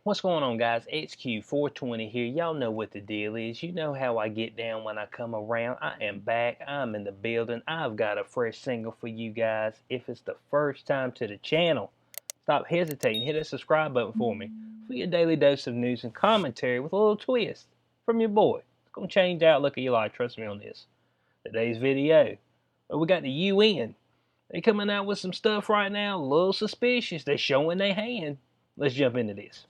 What's going on, guys? XQ420 here. Y'all know what the deal is. You know how I get down when I come around. I am back. I'm in the building. I've got a fresh single for you guys. If it's the first time to the channel, stop hesitating. Hit that subscribe button for me for your daily dose of news and commentary with a little twist from your boy. It's going to change the outlook of your life. Trust me on this. Today's video. Well, we got the UN. They coming out with some stuff right now. A little suspicious. They're showing their hand. Let's jump into this.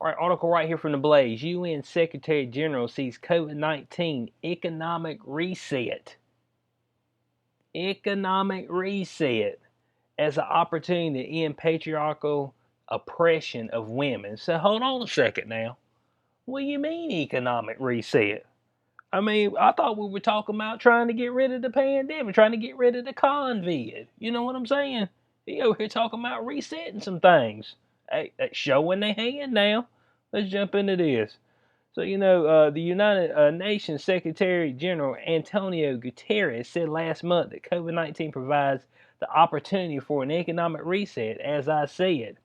All right, article right here from the Blaze. UN Secretary General sees COVID-19 economic reset. Economic reset as an opportunity to end patriarchal oppression of women. So hold on a second now. What do you mean economic reset? I mean, I thought we were talking about trying to get rid of the pandemic, trying to get rid of the COVID. You know what I'm saying? He over here talking about resetting some things. Hey, showing their hand now. Let's jump into this. So, the United Nations Secretary General Antonio Guterres said last month that COVID-19 provides the opportunity for an economic reset, as I said.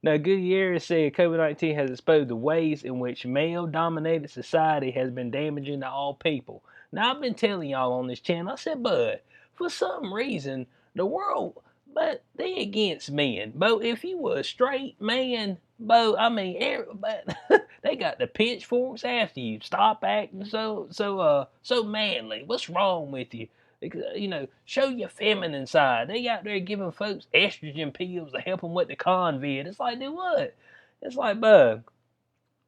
Now, Gutierrez said COVID-19 has exposed the ways in which male-dominated society has been damaging to all people. Now, I've been telling y'all on this channel, I said, bud, for some reason, the world, but they against men. But if you were a straight man, but I mean, but they got the pitchforks after you. Stop acting so manly. What's wrong with you? Show your feminine side. They out there giving folks estrogen pills to help them with the COVID. It's like, do what? It's like, bud,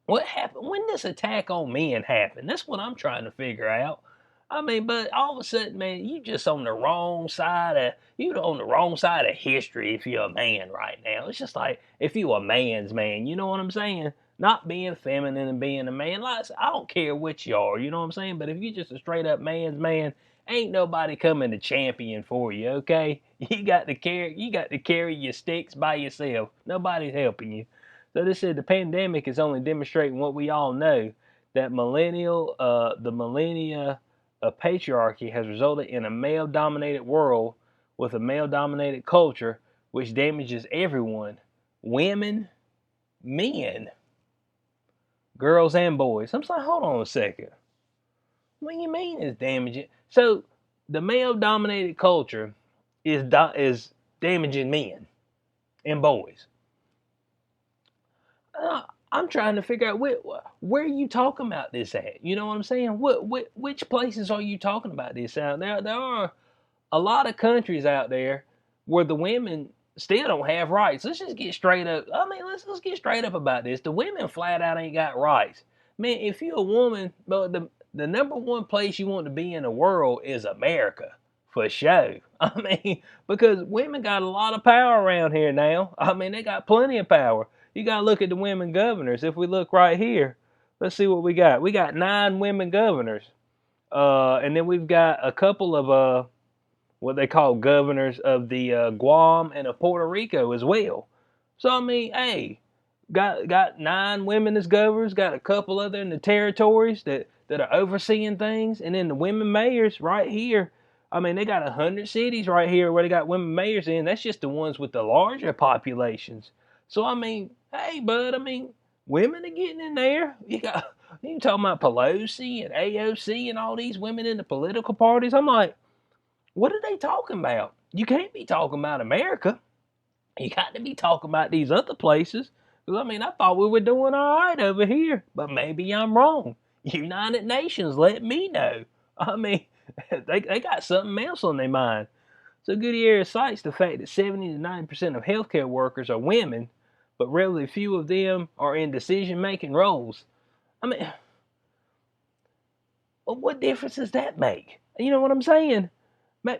what happened? When this attack on men happened? That's what I'm trying to figure out. I mean, but all of a sudden, man, you just on the wrong side of history if you're a man right now. It's just like if you a man's man, you know what I'm saying? Not being feminine and being a man. Like I don't care what you are, you know what I'm saying? But if you're just a straight up man's man, ain't nobody coming to champion for you, okay? You got to carry your sticks by yourself. Nobody's helping you. So this said the pandemic is only demonstrating what we all know, that the millennia of patriarchy has resulted in a male-dominated world with a male-dominated culture, which damages everyone: women, men, girls, and boys. I'm like, hold on a second. What do you mean it's damaging? So the male-dominated culture is damaging men and boys. I'm trying to figure out where are you talking about this at? You know what I'm saying? Which places are you talking about this out? There are a lot of countries out there where the women still don't have rights. Let's just get straight up. I mean, let's get straight up about this. The women flat out ain't got rights. Man, if you're a woman, but the number one place you want to be in the world is America, for sure. I mean, because women got a lot of power around here now. I mean, they got plenty of power. You got to look at the women governors. If we look right here, let's see what we got. We got 9 women governors. And then we've got a couple of what they call governors of the Guam and of Puerto Rico as well. So I mean, hey, got 9 women as governors, got a couple other in the territories that are overseeing things, and then the women mayors right here. I mean, they got 100 cities right here where they got women mayors in. That's just the ones with the larger populations. So I mean, hey, bud, I mean, women are getting in there. You talking about Pelosi and AOC and all these women in the political parties. I'm like, what are they talking about? You can't be talking about America. You got to be talking about these other places. Because, I mean, I thought we were doing all right over here, but maybe I'm wrong. United Nations, let me know. I mean, they got something else on their mind. So Gutierrez cites the fact that 70 to 90% of healthcare workers are women, but relatively few of them are in decision-making roles. I mean, what difference does that make? You know what I'm saying?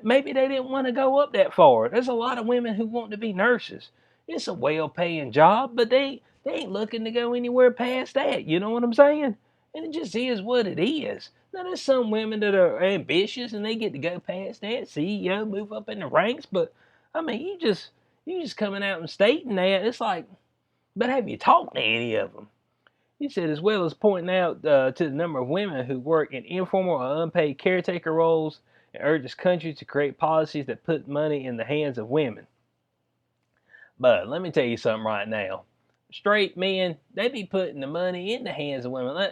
Maybe they didn't want to go up that far. There's a lot of women who want to be nurses. It's a well-paying job, but they ain't looking to go anywhere past that. You know what I'm saying? And it just is what it is. Now, there's some women that are ambitious and they get to go past that, CEO, move up in the ranks. But I mean, you just coming out and stating that. It's like, but have you talked to any of them? He said, as well as pointing out to the number of women who work in informal or unpaid caretaker roles and urges countries to create policies that put money in the hands of women. But let me tell you something right now. Straight men, they be putting the money in the hands of women.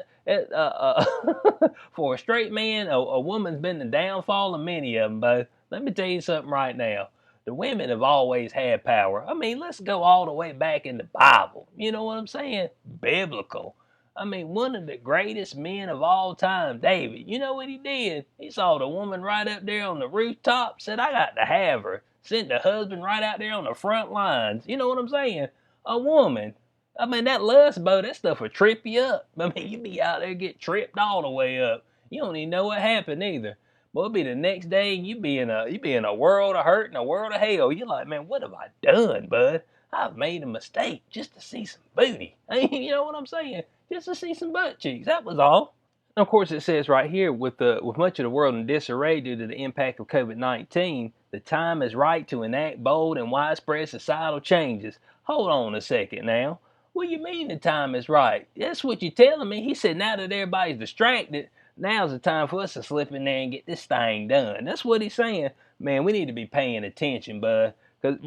For a straight man, a woman's been the downfall of many of them, both. Let me tell you something right now. The women have always had power. I mean, let's go all the way back in the Bible. You know what I'm saying? Biblical. I mean, one of the greatest men of all time, David, you know what he did? He saw the woman right up there on the rooftop, said, I got to have her. Sent the husband right out there on the front lines. You know what I'm saying? A woman. I mean, that lust boat, that stuff will trip you up. I mean, you be out there get tripped all the way up. You don't even know what happened either. But it'll be the next day, and you be in a world of hurt and a world of hell. You're like, man, what have I done, bud? I've made a mistake just to see some booty. I mean, you know what I'm saying? Just to see some butt cheeks. That was all. And of course, it says right here, with much of the world in disarray due to the impact of COVID-19, the time is right to enact bold and widespread societal changes. Hold on a second now. What do you mean the time is right? That's what you're telling me. He said now that everybody's distracted, now's the time for us to slip in there and get this thing done. That's what he's saying. Man, we need to be paying attention, bud. Cause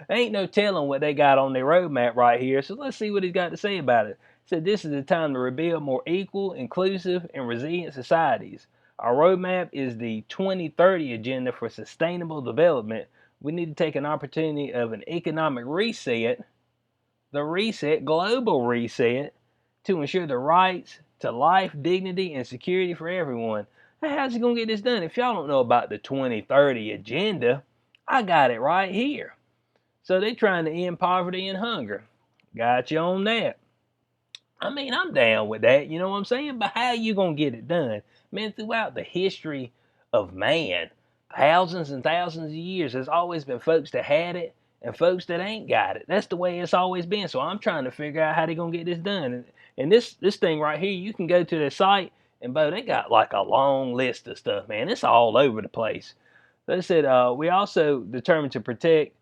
ain't no telling what they got on their roadmap right here. So let's see what he's got to say about it. He said this is the time to rebuild more equal, inclusive, and resilient societies. Our roadmap is the 2030 Agenda for Sustainable Development. We need to take an opportunity of an economic reset, the reset, global reset, to ensure the rights to life, dignity, and security for everyone. Now, how's he going to get this done? If y'all don't know about the 2030 Agenda, I got it right here. So they're trying to end poverty and hunger. Got you on that. I mean, I'm down with that, you know what I'm saying? But how you going to get it done? Man, throughout the history of man, thousands and thousands of years, there's always been folks that had it and folks that ain't got it. That's the way it's always been. So I'm trying to figure out how they're going to get this done. And this thing right here, you can go to their site, and bo, they got like a long list of stuff, man. It's all over the place. They said, we also determined to protect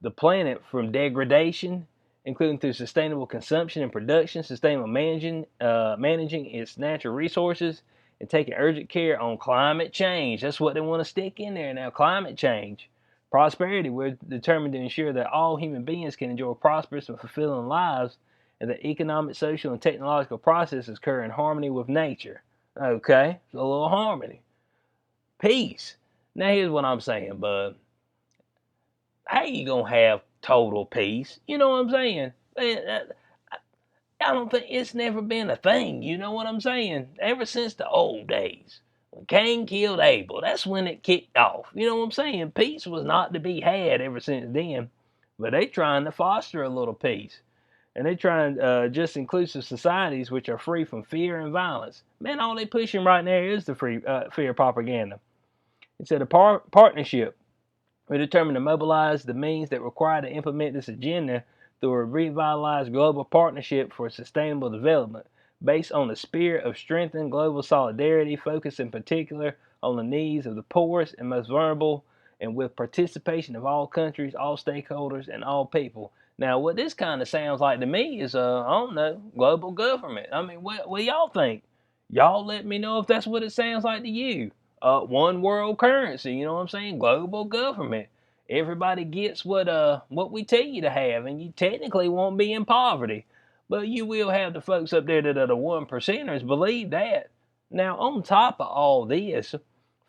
the planet from degradation, including through sustainable consumption and production, sustainable managing its natural resources, and taking urgent care on climate change. That's what they want to stick in there now, climate change. Prosperity, we're determined to ensure that all human beings can enjoy prosperous and fulfilling lives, and that economic, social, and technological processes occur in harmony with nature. Okay, so a little harmony. Peace. Now here's what I'm saying, bud. How you gonna have total peace? You know what I'm saying? I don't think it's never been a thing. You know what I'm saying? Ever since the old days, when Cain killed Abel, that's when it kicked off. You know what I'm saying? Peace was not to be had ever since then. But they trying to foster a little peace. And they trying just inclusive societies which are free from fear and violence. Man, all they pushing right now is the fear propaganda. It said a partnership. We're determined to mobilize the means that require to implement this agenda through a revitalized global partnership for sustainable development based on the spirit of strengthened global solidarity, focused in particular on the needs of the poorest and most vulnerable, and with participation of all countries, all stakeholders, and all people. Now, what this kind of sounds like to me is, I don't know, global government. I mean, what do y'all think? Y'all let me know if that's what it sounds like to you. One world currency, you know what I'm saying? Global government. Everybody gets what we tell you to have, and you technically won't be in poverty. But you will have the folks up there that are the one percenters believe that. Now, on top of all this,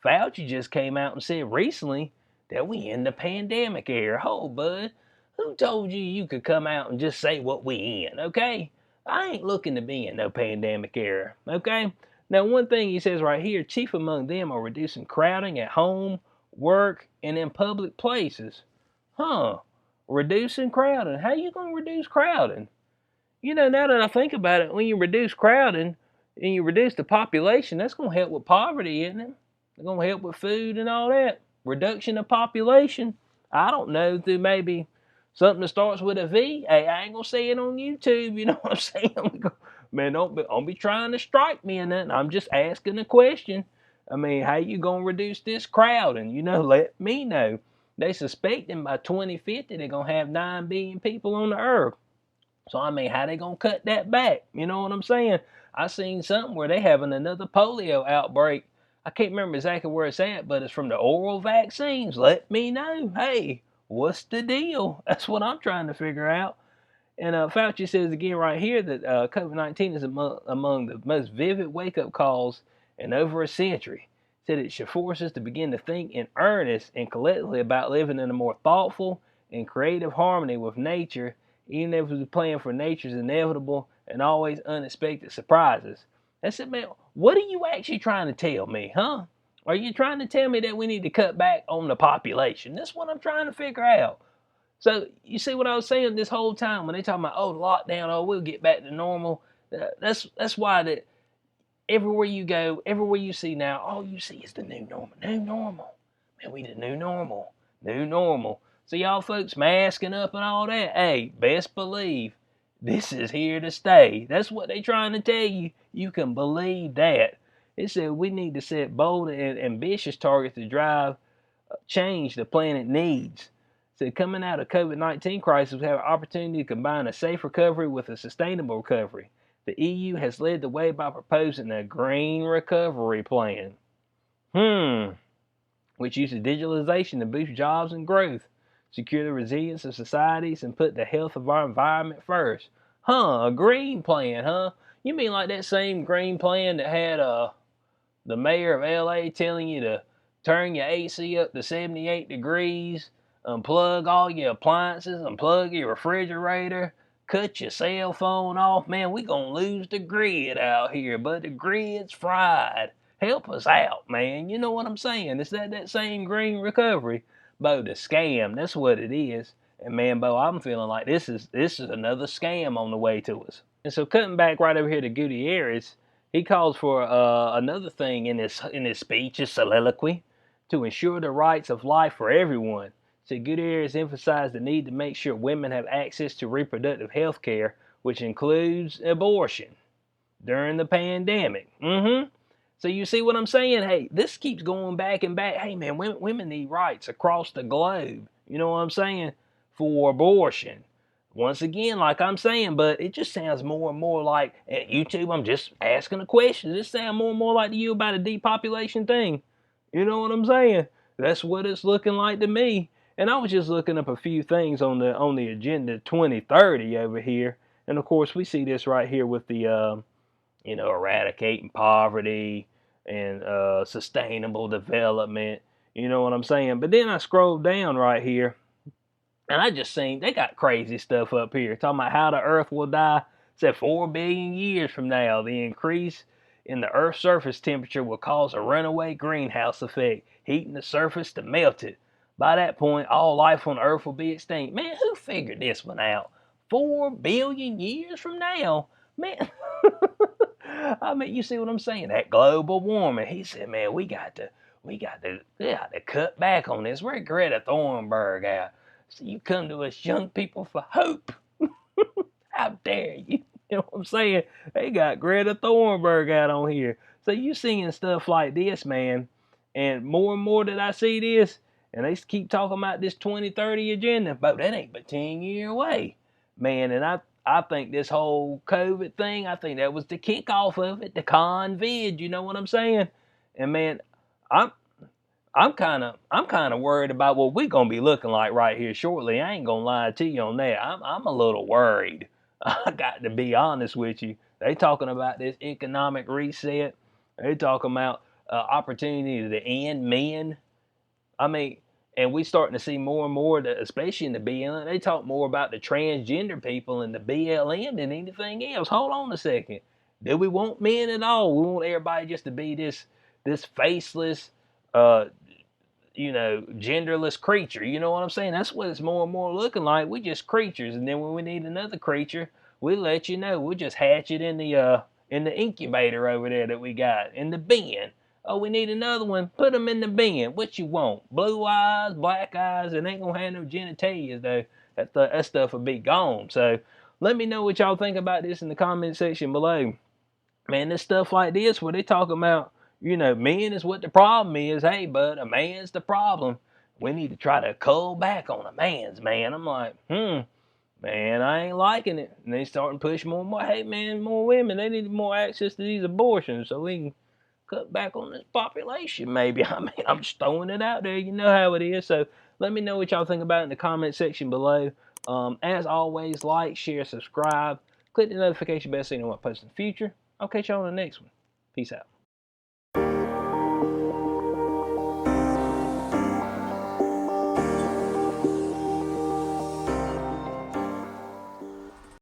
Fauci just came out and said recently that we in the pandemic era. Oh, bud, who told you you could come out and just say what we in, okay? I ain't looking to be in no pandemic era, okay? Now, one thing he says right here, chief among them are reducing crowding at home, work, and in public places. Huh, reducing crowding. How you going to reduce crowding? You know, now that I think about it, when you reduce crowding and you reduce the population, that's going to help with poverty, isn't it? It's going to help with food and all that. Reduction of population. I don't know, through maybe something that starts with a V. Hey, I ain't going to say it on YouTube, you know what I'm saying? Man, don't be trying to strike me or nothing. I'm just asking a question. I mean, how you going to reduce this crowding? You know, let me know. They suspecting by 2050 they're going to have 9 billion people on the earth. So, I mean, how they going to cut that back? You know what I'm saying? I seen something where they having another polio outbreak. I can't remember exactly where it's at, but it's from the oral vaccines. Let me know. Hey, what's the deal? That's what I'm trying to figure out. And Fauci says again right here that COVID-19 is among the most vivid wake-up calls in over a century. Said it should force us to begin to think in earnest and collectively about living in a more thoughtful and creative harmony with nature, even if we plan for nature's inevitable and always unexpected surprises. I said, man, what are you actually trying to tell me, huh? Are you trying to tell me that we need to cut back on the population? That's what I'm trying to figure out. So you see what I was saying this whole time when they talking about lockdown, we'll get back to normal. That's why that everywhere you go, everywhere you see now, all you see is the new normal. New normal. Man, we the new normal. New normal. So y'all folks masking up and all that, hey, best believe this is here to stay. That's what they trying to tell you. You can believe that. It said we need to set bold and ambitious targets to drive change the planet needs. So coming out of COVID-19 crisis, we have an opportunity to combine a safe recovery with a sustainable recovery. The EU has led the way by proposing a green recovery plan, which uses digitalization to boost jobs and growth, secure the resilience of societies, and put the health of our environment first. A green plan, huh? You mean like that same green plan that had the mayor of LA telling you to turn your AC up to 78 degrees, unplug all your appliances, unplug your refrigerator, cut your cell phone off? Man, we gonna lose the grid out here, but the grid's fried. Help us out, man. You know what I'm saying? It's that same green recovery. Bo, the scam, that's what it is. And man, Bo, I'm feeling like this is another scam on the way to us. And so cutting back right over here to Gutierrez, he calls for another thing in his speech, his soliloquy, to ensure the rights of life for everyone. So Gutierrez emphasized the need to make sure women have access to reproductive health care, which includes abortion during the pandemic. So you see what I'm saying? Hey, this keeps going back and back. Hey, man, women need rights across the globe. You know what I'm saying? For abortion. Once again, like I'm saying, but it just sounds more and more like, at YouTube, I'm just asking a question. This sounds more and more like to you about a depopulation thing. You know what I'm saying? That's what it's looking like to me. And I was just looking up a few things on the agenda 2030 over here. And of course, we see this right here with the eradicating poverty and sustainable development. You know what I'm saying? But then I scrolled down right here, and I just seen they got crazy stuff up here talking about how the Earth will die. It said 4 billion years from now, the increase in the Earth's surface temperature will cause a runaway greenhouse effect, heating the surface to melt it. By that point, all life on Earth will be extinct. Man, who figured this one out? 4 billion years from now? Man, I mean, you see what I'm saying? That global warming. He said, man, we got to cut back on this. Where Greta Thunberg at? So you come to us young people for hope. How dare you? You know what I'm saying? They got Greta Thunberg out on here. So you seeing stuff like this, man. And more that I see this, and they keep talking about this 2030 agenda, but that ain't but 10 years away. Man, and I think this whole COVID thing, I think that was the kickoff of it, the COVID. You know what I'm saying? And man, I'm I'm kind of worried about what we're gonna be looking like right here shortly. I ain't gonna lie to you on that. I'm a little worried. I got to be honest with you. They talking about this economic reset. They talking about opportunity to end men. I mean, and we starting to see more and more, that, especially in the BLM, they talk more about the transgender people in the BLM than anything else. Hold on a second. Do we want men at all? We want everybody just to be this faceless, uh, genderless creature. You know what I'm saying? That's what it's more and more looking like. We just creatures, and then when we need another creature, we let you know. We'll just hatch it in the incubator over there that we got in the bin. Oh, we need another one. Put them in the bin. What you want? Blue eyes, black eyes, and ain't gonna have no genitalia though. That stuff will be gone. So let me know what y'all think about this in the comment section below. Man, this stuff like this where they talking about, men is what the problem is. Hey, bud, a man's the problem. We need to try to cull back on a man's man. I'm like, man, I ain't liking it. And they starting to push more and more. Hey, man, more women, they need more access to these abortions so we can cut back on this population, maybe. I mean, I'm just throwing it out there. You know how it is. So let me know what y'all think about it in the comment section below. As always, like, share, subscribe, click the notification bell so you know what I post in the future. I'll catch y'all on the next one. Peace out.